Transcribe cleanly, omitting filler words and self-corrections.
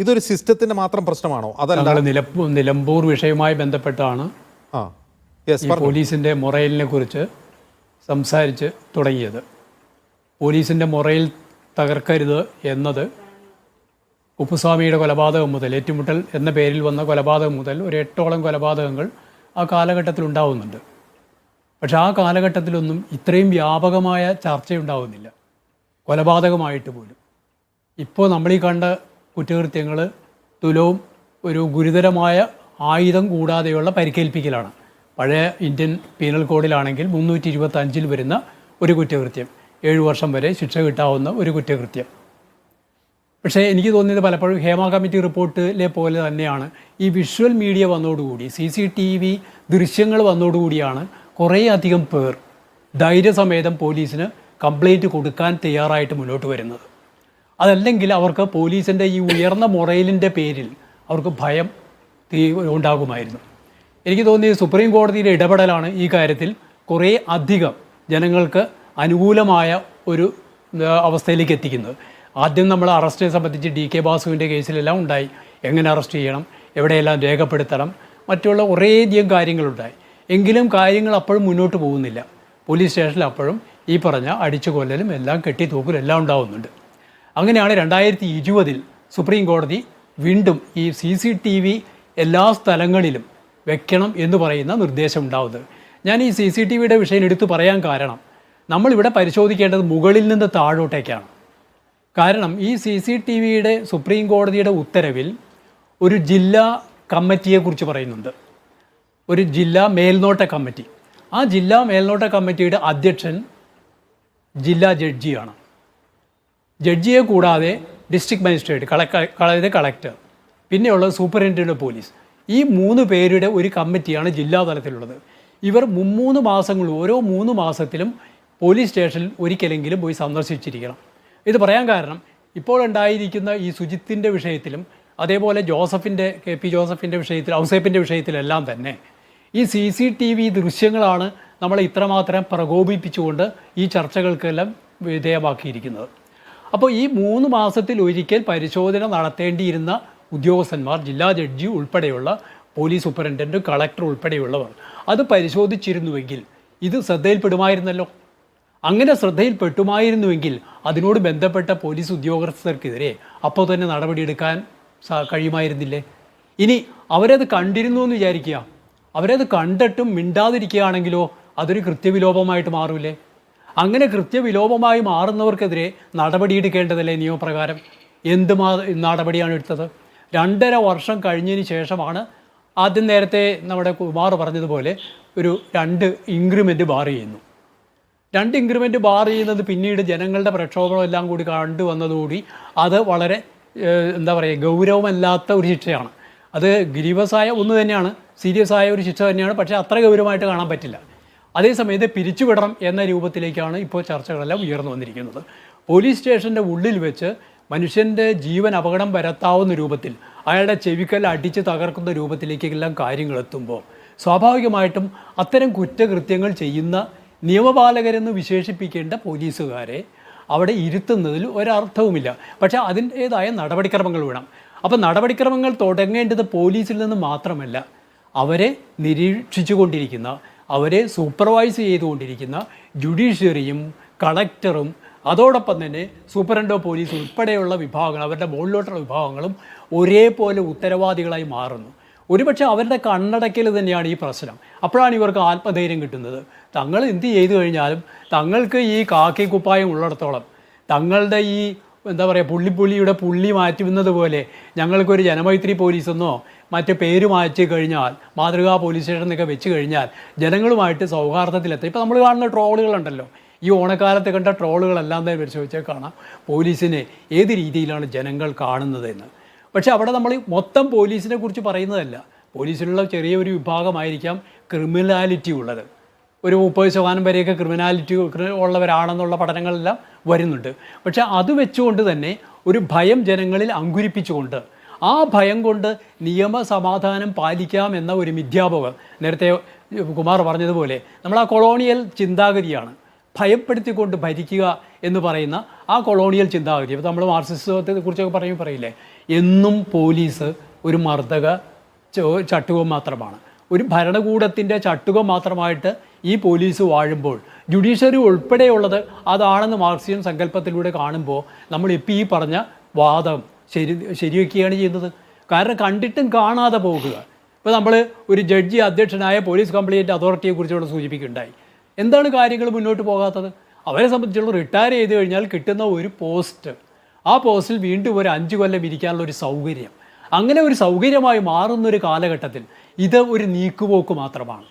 ഇതൊരു സിസ്റ്റത്തിന്റെ മാത്രം പ്രശ്നമാണോ? അതല്ല, നിലമ്പൂർ വിഷയവുമായി ബന്ധപ്പെട്ടാണ് പോലീസിന്റെ മൊറൈലിനെ കുറിച്ച് സംസാരിച്ച് തുടങ്ങിയത്. പോലീസിന്റെ മൊറൈൽ തകർക്കരുത് എന്നത് കുപ്പുസ്വാമിയുടെ കൊലപാതകം മുതൽ, ഏറ്റുമുട്ടൽ എന്ന പേരിൽ വന്ന കൊലപാതകം മുതൽ ഒരു 8ഓളം കൊലപാതകങ്ങൾ ആ കാലഘട്ടത്തിൽ ഉണ്ടാവുന്നുണ്ട്. പക്ഷെ ആ കാലഘട്ടത്തിലൊന്നും ഇത്രയും വ്യാപകമായ ചർച്ചയുണ്ടാവുന്നില്ല, കൊലപാതകമായിട്ട് പോലും. ഇപ്പോൾ നമ്മളീ കണ്ട കുറ്റകൃത്യങ്ങൾ തുലവും ഒരു ഗുരുതരമായ ആയുധം കൂടാതെയുള്ള പരിക്കേൽപ്പിക്കലാണ്. പഴയ ഇന്ത്യൻ പീനൽ കോഡിലാണെങ്കിൽ 325 വരുന്ന ഒരു കുറ്റകൃത്യം, 7 വർഷം വരെ ശിക്ഷ കിട്ടാവുന്ന ഒരു കുറ്റകൃത്യം. പക്ഷേ എനിക്ക് തോന്നിയത് പലപ്പോഴും ഹേമ കമ്മിറ്റി റിപ്പോർട്ടിലെ പോലെ തന്നെയാണ് ഈ വിഷ്വൽ മീഡിയ വന്നതോടുകൂടി, CCTV ദൃശ്യങ്ങൾ വന്നതോടുകൂടിയാണ് കുറേയധികം പേർ ധൈര്യസമേതം പോലീസിന് കംപ്ലൈൻറ്റ് കൊടുക്കാൻ തയ്യാറായിട്ട് മുന്നോട്ട് വരുന്നത്. അതല്ലെങ്കിൽ അവർക്ക് പോലീസിൻ്റെ ഈ ഉയർന്ന മൊറൈലിൻ്റെ പേരിൽ അവർക്ക് ഭയം ഉണ്ടാകുമായിരുന്നു. എനിക്ക് തോന്നിയത് സുപ്രീം കോടതിയുടെ ഇടപെടലാണ് ഈ കാര്യത്തിൽ കുറേ അധികം ജനങ്ങൾക്ക് അനുകൂലമായ ഒരു അവസ്ഥയിലേക്ക് എത്തിക്കുന്നത്. ആദ്യം നമ്മൾ അറസ്റ്റിനെ സംബന്ധിച്ച് DK ബാസുവിൻ്റെ കേസിലെല്ലാം ഉണ്ടായി, എങ്ങനെ അറസ്റ്റ് ചെയ്യണം, എവിടെയെല്ലാം രേഖപ്പെടുത്തണം, മറ്റുള്ള കുറേയധികം കാര്യങ്ങളുണ്ടായി. എങ്കിലും കാര്യങ്ങൾ അപ്പോഴും മുന്നോട്ട് പോകുന്നില്ല. പോലീസ് സ്റ്റേഷനിൽ അപ്പോഴും ഈ പറഞ്ഞ അടിച്ചു കൊല്ലലും എല്ലാം കെട്ടിത്തൂക്കലും എല്ലാം ഉണ്ടാവുന്നുണ്ട്. അങ്ങനെയാണ് 2020 സുപ്രീം കോടതി വീണ്ടും ഈ CCTV എല്ലാ സ്ഥലങ്ങളിലും വെക്കണം എന്ന് പറയുന്ന നിർദ്ദേശം ഉണ്ടാവുന്നത്. ഞാൻ ഈ CCTVയുടെ വിഷയം എടുത്തു പറയാൻ കാരണം, നമ്മളിവിടെ പരിശോധിക്കേണ്ടത് മുകളിൽ നിന്ന് താഴോട്ടേക്കാണ്. കാരണം ഈ CCTVയുടെ സുപ്രീം കോടതിയുടെ ഉത്തരവിൽ ഒരു ജില്ലാ കമ്മിറ്റിയെക്കുറിച്ച് പറയുന്നുണ്ട്, ഒരു ജില്ലാ മേൽനോട്ട കമ്മിറ്റി. ആ ജില്ലാ മേൽനോട്ട കമ്മിറ്റിയുടെ അധ്യക്ഷൻ ജില്ലാ ജഡ്ജിയാണ്. ജഡ്ജിയെ കൂടാതെ ഡിസ്ട്രിക്ട് മജിസ്ട്രേറ്റ്, കളക്ടർ, പിന്നെയുള്ളത് സൂപ്പറിൻറ്റൻഡൻ്റ് ഓഫ് പോലീസ്. ഈ 3 പേരുടെ ഒരു കമ്മിറ്റിയാണ് ജില്ലാ തലത്തിലുള്ളത്. ഇവർ 3 മാസങ്ങൾ, ഓരോ 3 മാസത്തിലും പോലീസ് സ്റ്റേഷനിൽ ഒരിക്കലെങ്കിലും പോയി സന്ദർശിച്ചിരിക്കണം. ഇത് പറയാൻ കാരണം, ഇപ്പോൾ ഉണ്ടായിരിക്കുന്ന ഈ സുജിത്തിൻ്റെ വിഷയത്തിലും അതേപോലെ KP ജോസഫിൻ്റെ വിഷയത്തിൽ, ഔസേപ്പിൻ്റെ വിഷയത്തിലെല്ലാം തന്നെ ഈ CCTV ദൃശ്യങ്ങളാണ് നമ്മളെ ഇത്രമാത്രം പ്രകോപിപ്പിച്ചുകൊണ്ട് ഈ ചർച്ചകൾക്കെല്ലാം വിധേയമാക്കിയിരിക്കുന്നത്. അപ്പോൾ ഈ 3 മാസത്തിൽ ഒരിക്കൽ പരിശോധന നടത്തേണ്ടിയിരുന്ന ഉദ്യോഗസ്ഥന്മാർ, ജില്ലാ ജഡ്ജി ഉൾപ്പെടെയുള്ള പോലീസ് സൂപ്രണ്ടൻറ്റ്, കളക്ടർ ഉൾപ്പെടെയുള്ളവർ അത് പരിശോധിച്ചിരുന്നുവെങ്കിൽ ഇത് ശ്രദ്ധയിൽപ്പെടുമായിരുന്നല്ലോ. അങ്ങനെ ശ്രദ്ധയിൽപ്പെട്ടുമായിരുന്നുവെങ്കിൽ അതിനോട് ബന്ധപ്പെട്ട പോലീസ് ഉദ്യോഗസ്ഥർക്കെതിരെ അപ്പോൾ തന്നെ നടപടിയെടുക്കാൻ കഴിയുമായിരുന്നില്ലേ? ഇനി അവരത് കണ്ടിരുന്നു എന്ന് വിചാരിക്കുക, അവരത് കണ്ടിട്ടും മിണ്ടാതിരിക്കുകയാണെങ്കിലോ അതൊരു കൃത്യവിലോപമായിട്ട് മാറൂലേ? അങ്ങനെ കൃത്യവിലോപമായി മാറുന്നവർക്കെതിരെ നടപടിയെടുക്കേണ്ടതല്ലേ നിയമപ്രകാരം? എന്ത് നടപടിയാണ് എടുത്തത്? 2.5 വർഷം കഴിഞ്ഞതിന് ശേഷമാണ് ആദ്യം, നേരത്തെ നമ്മുടെ കുമാർ പറഞ്ഞതുപോലെ, ഒരു 2 ഇൻക്രിമെൻറ്റ് ബാർ ചെയ്യുന്നു. 2 ഇൻക്രിമെൻറ്റ് ബാർ ചെയ്യുന്നത് പിന്നീട് ജനങ്ങളുടെ പ്രക്ഷോഭമെല്ലാം കൂടി കണ്ടുവന്നതുകൂടി അത് വളരെ ഗൗരവമല്ലാത്ത ഒരു ശിക്ഷയാണ്. അത് ഗ്രീവസായ ഒന്ന് തന്നെയാണ്, സീരിയസ് ആയ ഒരു ശിക്ഷ തന്നെയാണ്, പക്ഷേ അത്ര ഗൗരവമായിട്ട് കാണാൻ പറ്റില്ല. അതേസമയത്ത് പിരിച്ചുവിടണം എന്ന രൂപത്തിലേക്കാണ് ഇപ്പോൾ ചർച്ചകളെല്ലാം ഉയർന്നു വന്നിരിക്കുന്നത്. പോലീസ് സ്റ്റേഷൻ്റെ ഉള്ളിൽ വെച്ച് മനുഷ്യൻ്റെ ജീവൻ അപകടം വരുത്താവുന്ന രൂപത്തിൽ, അയാളുടെ ചെവിക്കൽ അടിച്ച് തകർക്കുന്ന രൂപത്തിലേക്കെല്ലാം കാര്യങ്ങൾ എത്തുമ്പോൾ സ്വാഭാവികമായിട്ടും അത്തരം കുറ്റകൃത്യങ്ങൾ ചെയ്യുന്ന നിയമപാലകരെന്ന് വിശേഷിപ്പിക്കേണ്ട പോലീസുകാരെ അവിടെ ഇരുത്തുന്നതിൽ ഒരർത്ഥവുമില്ല. പക്ഷേ അതിൻ്റേതായ നടപടിക്രമങ്ങൾ വേണം. അപ്പോൾ നടപടിക്രമങ്ങൾ തുടങ്ങേണ്ടത് പോലീസിൽ നിന്ന് മാത്രമല്ല, അവരെ നിരീക്ഷിച്ചു കൊണ്ടിരിക്കുന്ന, അവരെ സൂപ്പർവൈസ് ചെയ്തുകൊണ്ടിരിക്കുന്ന ജുഡീഷ്യറിയും കളക്ടറും അതോടൊപ്പം തന്നെ സൂപ്രണ്ട് ഓഫ് പോലീസ് ഉൾപ്പെടെയുള്ള വിഭാഗങ്ങൾ, അവരുടെ മുകളിലോട്ടുള്ള വിഭാഗങ്ങളും ഒരേപോലെ ഉത്തരവാദികളായി മാറുന്നു. ഒരുപക്ഷെ അവരുടെ കണ്ണടക്കൽ തന്നെയാണ് ഈ പ്രശ്നം. അപ്പോഴാണ് ഇവർക്ക് ആത്മധൈര്യം കിട്ടുന്നത്. തങ്ങൾ എന്ത് ചെയ്തു കഴിഞ്ഞാലും തങ്ങൾക്ക് ഈ കാക്കി കുപ്പായം ഉള്ളിടത്തോളം, തങ്ങളുടെ ഈ പുള്ളിയുടെ പുള്ളി മാറ്റുന്നത് പോലെ ഞങ്ങൾക്കൊരു ജനമൈത്രി പോലീസെന്നോ മറ്റ് പേര് മാറ്റി കഴിഞ്ഞാൽ, മാതൃകാ പോലീസ് സ്റ്റേഷൻ എന്നൊക്കെ വെച്ച് കഴിഞ്ഞാൽ ജനങ്ങളുമായിട്ട് സൗഹാർദ്ദത്തിലെത്തും. ഇപ്പോൾ നമ്മൾ കാണുന്ന ട്രോളുകളുണ്ടല്ലോ, ഈ ഓണക്കാലത്ത് കണ്ട ട്രോളുകളെല്ലാം തന്നെ പരിശോധിച്ചാൽ കാണാം പോലീസിനെ ഏത് രീതിയിലാണ് ജനങ്ങൾ കാണുന്നതെന്ന്. പക്ഷേ അവിടെ നമ്മൾ മൊത്തം പോലീസിനെ കുറിച്ച് പറയുന്നതല്ല. പോലീസിലുള്ള ചെറിയൊരു വിഭാഗമായിരിക്കാം ക്രിമിനാലിറ്റി ഉള്ളത്. ഒരു 30% വരെയൊക്കെ ക്രിമിനാലിറ്റി ഉള്ളവരാണെന്നുള്ള പഠനങ്ങളെല്ലാം വരുന്നുണ്ട്. പക്ഷേ അത് വെച്ചുകൊണ്ട് തന്നെ ഒരു ഭയം ജനങ്ങളിൽ അങ്കുരിപ്പിച്ചുകൊണ്ട്, ആ ഭയം കൊണ്ട് നിയമസമാധാനം പാലിക്കാമെന്ന ഒരു മിഥ്യാബോധം, നേരത്തെ കുമാർ പറഞ്ഞതുപോലെ നമ്മൾ ആ കൊളോണിയൽ ചിന്താഗതിയാണ്, ഭയപ്പെടുത്തിക്കൊണ്ട് ഭരിക്കുക എന്ന് പറയുന്ന ആ കൊളോണിയൽ ചിന്താഗതി. അപ്പോൾ നമ്മൾ മാർക്സിസത്തെ കുറിച്ചൊക്കെ പറയില്ലേ, എന്നും പോലീസ് ഒരു മർദ്ദക ചട്ടുകം മാത്രമാണ്, ഒരു ഭരണകൂടത്തിൻ്റെ ചട്ടുകം മാത്രമായിട്ട് ഈ പോലീസ് വാഴുമ്പോൾ ജുഡീഷ്യറി ഉൾപ്പെടെയുള്ളത് അതാണെന്ന് മാർക്സിയൻ സങ്കല്പത്തിലൂടെ കാണുമ്പോൾ നമ്മൾ ഇപ്പോൾ ഈ പറഞ്ഞ വാദം ശരിവെക്കുകയാണ് ചെയ്യുന്നത്. കാരണം കണ്ടിട്ടും കാണാതെ പോകുക. ഇപ്പോൾ നമ്മൾ ഒരു ജഡ്ജി അധ്യക്ഷനായ പോലീസ് കംപ്ലയിൻറ്റ് അതോറിറ്റിയെക്കുറിച്ചുള്ള സൂചിപ്പിക്കുകയുണ്ടായി. എന്താണ് കാര്യങ്ങൾ മുന്നോട്ട് പോകാത്തത്? അവരെ സംബന്ധിച്ചുള്ള റിട്ടയർ ചെയ്ത് കഴിഞ്ഞാൽ കിട്ടുന്ന ഒരു പോസ്റ്റ്, ആ പോസ്റ്റിൽ വീണ്ടും ഒരു 5 കൊല്ലം ഇരിക്കാനുള്ള ഒരു സൗകര്യം, അങ്ങനെ ഒരു സൗകര്യമായി മാറുന്നൊരു കാലഘട്ടത്തിൽ ഇത് ഒരു നീക്കുപോക്ക് മാത്രമാണ്.